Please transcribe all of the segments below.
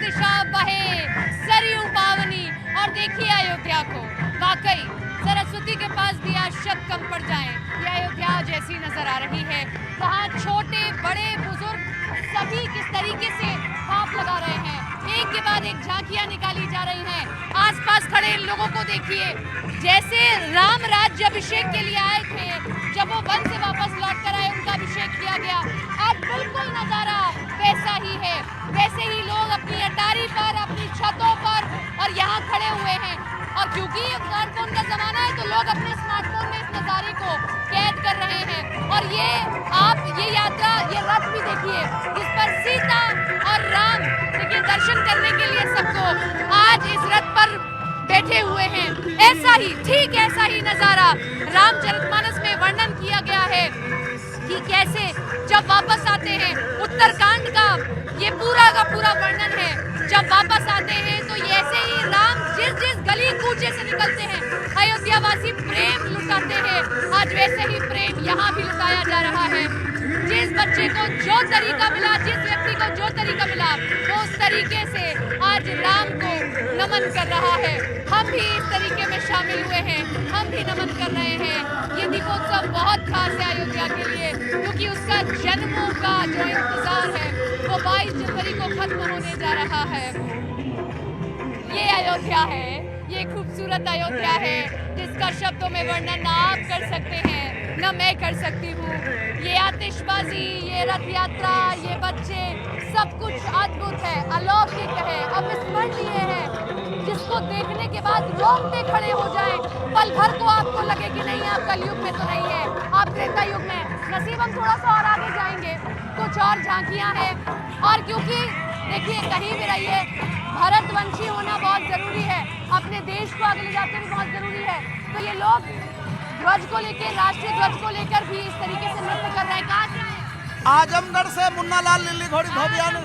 दिशा बहे सरयू पावनी। और देखिए अयोध्या को, वाकई सरस्वती के पास भी आज शब्द कम पड़ जाएं, ये अयोध्या जैसी नजर आ रही है। वहाँ छोटे बड़े बुजुर्ग सभी किस तरीके से हाथ लगा रहे हैं, एक के बाद एक झांकियां निकाली जा रही हैं। आसपास खड़े लोगों को देखिए, जैसे राम राज्य अभिषेक के लिए आए थे, जब वो वन से वापस लौट कर आए उनका अभिषेक किया गया। आज बिल्कुल नजारा वैसा ही है, वैसे ही लोग अपनी अटारी पर, अपनी छतों पर और यहाँ खड़े हुए हैं। और क्योंकि ये स्मार्टफोन का जमाना है तो लोग अपने स्मार्टफोन में इस नज़ारे को कैद कर रहे हैं। और ये यात्रा, ये रथ भी देखिए जिस पर सीता और राम देखिए दर्शन करने के लिए सबको आज इस रथ पर बैठे हुए हैं। ऐसा ही, ठीक ऐसा ही नजारा रामचरितमानस में वर्णन किया गया है कि कैसे जब वापस आते हैं, उत्तरकांड का ये पूरा का पूरा वर्णन है। जब वापस आते हैं तो ऐसे ही राम जिस गली कूचे से निकलते हैं अयोध्यावासी प्रेम लुटाते हैं, आज वैसे ही प्रेम यहाँ भी लुटाया जा रहा है। जिस बच्चे को जो तरीका मिला, जिस व्यक्ति को जो तरीका मिला, वो उस तरीके से आज राम को नमन कर रहा है। हम भी इस तरीके में शामिल हुए हैं, हम भी नमन कर रहे हैं। ये दीपोत्सव बहुत खास है अयोध्या के लिए, क्योंकि उसका जन्मों का जो इंतजार है वो 22 जनवरी को खत्म होने जा रहा है। ये अयोध्या है, ये खूबसूरत अयोध्या है जिसका शब्दों में वर्णन ना आप कर सकते हैं, न मैं कर सकती हूँ। ये आतिशबाजी, ये रथ यात्रा, ये बच्चे, सब कुछ अद्भुत है, अलौकिक है, अविस्मरणीय है, जिसको देखने के बाद रोंगटे खड़े हो जाएं। पल भर को आपको लगे कि नहीं आप कलयुग में तो नहीं है, आप त्रेता युग में। नसीब हम थोड़ा सा और आगे जाएंगे, कुछ और झांकियाँ हैं। और क्योंकि देखिए कहीं भी रहिए, भारतवंशी होना बहुत ज़रूरी है, अपने देश को आगे ले जाते भी बहुत ज़रूरी है। तो ये लोग ध्वज को लेकर, राष्ट्रीय ध्वज को लेकर भी इस तरीके से नृत्य कर रहे हैं। कहाँ से आए? आजमगढ़ से मुन्ना लाल लिल्ली घोड़ी धोबिया ने।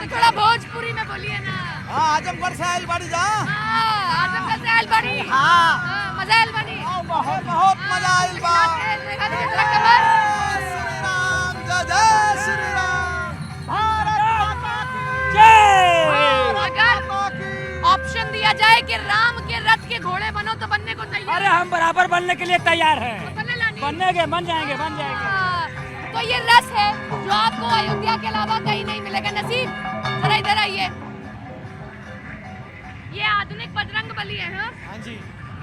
थोड़ा भोजपुरी में बोलिए ना। हाँ, आजमगढ़ से आयल बाड़ी जा। आजमगढ़ से आयल बाड़ी। हाँ, मजा आयल बाड़ी। बहुत बहुत मजा आयल बा। श्री राम, जय जय श्री राम, भारत माता की जय। अगर ऑप्शन दिया जाए कि राम के रथ के घोड़े बनो तो बनने को तैयार? अरे हम बराबर बनने के लिए तैयार हैं। बनने बन जाएंगे। तो ये रस है जो आपको अयोध्या के अलावा कहीं नहीं मिलेगा। नसीब जरा इधर आइए। ये आधुनिक बजरंग बली है। हाँ जी,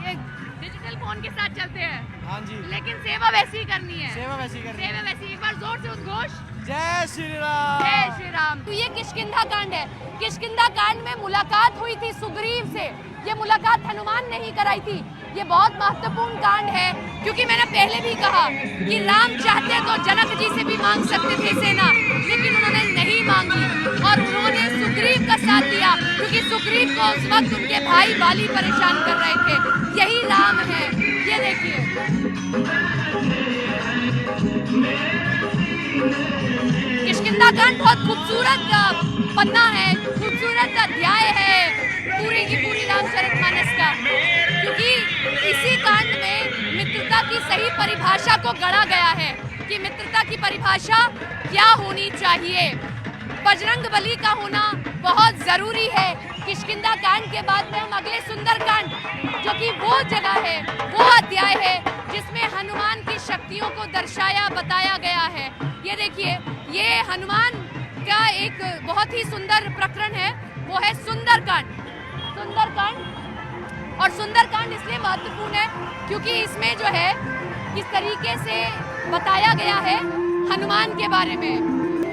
ये डिजिटल फोन के साथ चलते हैं। हाँ जी, लेकिन सेवा वैसी ही करनी है। सेवा वैसी करनी है। सेवा वैसी। एक बार जोर से उद्घोष, जय श्री राम, जय श्री राम। तो ये किष्किंधा कांड है। किष्किंधा कांड में मुलाकात हुई थी सुग्रीव से। ये मुलाकात हनुमान ने ही कराई थी। ये बहुत महत्वपूर्ण कांड है, क्योंकि मैंने पहले भी कहा कि राम चाहते तो जनक जी से भी मांग सकते थे सेना, लेकिन उन्होंने नहीं मांगी और उन्होंने सुग्रीव का साथ दिया, क्योंकि सुग्रीव को उस वक्त उनके भाई बाली परेशान कर रहे थे। यही राम है। ये देखिए, किष्किंधा कांड बहुत खूबसूरत पन्ना है, खूबसूरत अध्याय है पूरी की पूरी रामचरितमानस का, क्योंकि इसी कांड में मित्रता की सही परिभाषा को गढ़ा गया है कि मित्रता की परिभाषा क्या होनी चाहिए। बजरंग बली का होना बहुत जरूरी है। किष्किंधा कांड के बाद में हम अगले सुंदरकांड, जो कि वो जगह है, वो अध्याय है जिसमें हनुमान की शक्तियों को दर्शाया बताया गया है। ये देखिए, ये हनुमान का एक बहुत ही सुंदर प्रकरण है, वो है सुंदरकांड। और सुंदरकांड इसलिए महत्वपूर्ण है क्योंकि इसमें जो है किस तरीके से बताया गया है हनुमान के बारे में।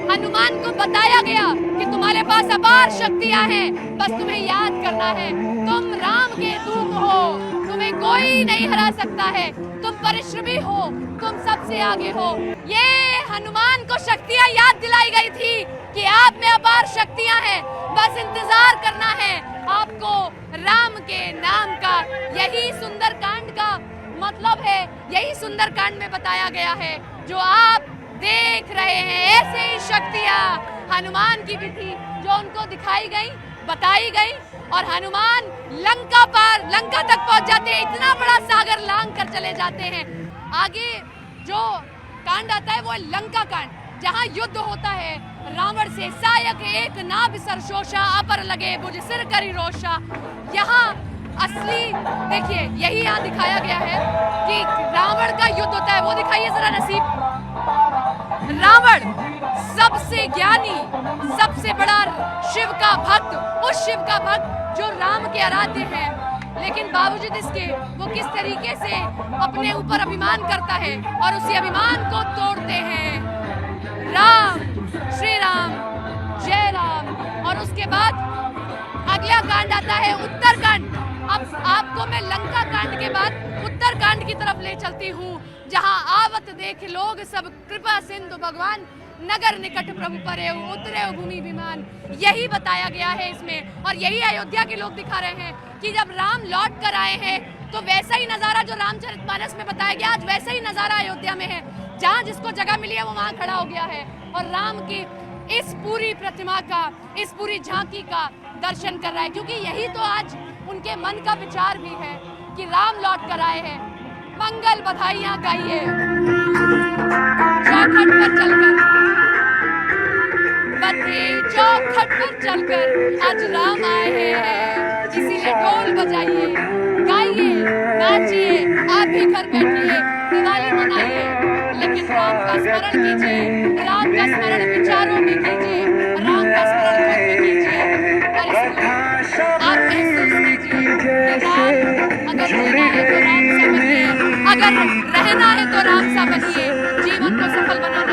हनुमान को बताया गया कि तुम्हारे पास अपार शक्तियां हैं, बस तुम्हें याद करना है। तुम राम के दूत हो, तुम्हें कोई नहीं हरा सकता है, तुम परिश्रमी हो, तुम सबसे आगे हो। ये हनुमान को शक्तियां याद दिलाई गई थी कि आप में अपार शक्तियां हैं, बस इंतजार करना है आपको राम के नाम का। यही सुंदरकांड का मतलब है, यही सुंदरकांड में बताया गया है जो आप देख रहे हैं। ऐसे ही शक्तियां हनुमान की भी थी जो उनको दिखाई गई, बताई गई, और हनुमान लंका तक पहुंच जाते हैं। इतना बड़ा सागर लांग कर चले जाते हैं। आगे जो कांड आता है वो लंका कांड, जहाँ युद्ध होता है रावण से, सायक एक ना बिसर शोषा, अपर लगे बुझ सिर करी रोषा। यहाँ असली देखिए यही यहाँ दिखाया गया है कि रावण का युद्ध होता है। वो दिखाइए जरा नसीब। रावण सबसे ज्ञानी, सबसे बड़ा शिव का भक्त, उस शिव का भक्त जो राम के आराध्य है, लेकिन बावजूद इसके वो किस तरीके से अपने ऊपर अभिमान करता है और उसी अभिमान को तोड़ते हैं। राम, श्री राम, जय राम। और उसके बाद अगला कांड आता है उत्तरकांड। अब आपको मैं लंका कांड के बाद उत्तरकांड की तरफ ले चलती हूँ, जहाँ आवत देख लोग सब कृपा सिंधु भगवान, नगर निकट प्रभु परे उतरे भूमि विमान। यही बताया गया है इसमें, और यही अयोध्या के लोग दिखा रहे हैं कि जब राम लौट कर आए हैं तो वैसा ही नजारा जो रामचरितमानस में बताया गया, आज वैसा ही नजारा अयोध्या में है। जहाँ जिसको जगह मिली है वो वहाँ खड़ा हो गया है और राम की इस पूरी प्रतिमा का, इस पूरी झांकी का दर्शन कर रहा है, क्योंकि यही तो आज उनके मन का विचार भी है कि राम लौट कर आए हैं। मंगल बधाइयां गाइए चौखट पर चलकर, बधे चौखट पर चलकर आज राम आए हैं, इसीलिए ढोल बजाइए, गाइए, नाचिए, आप भी घर बैठिए, दिवाली मनाइए, लेकिन राम का स्मरण कीजिए, राम का स्मरण विचारों में कीजिए, राम का स्मरण मन में कीजिए। और इसको आप महसूस कीजिए कि राम अगर रहना है तो राम सा बनिए, अगर रहना है तो राम सा बनिए, जीवन को सफल बनाना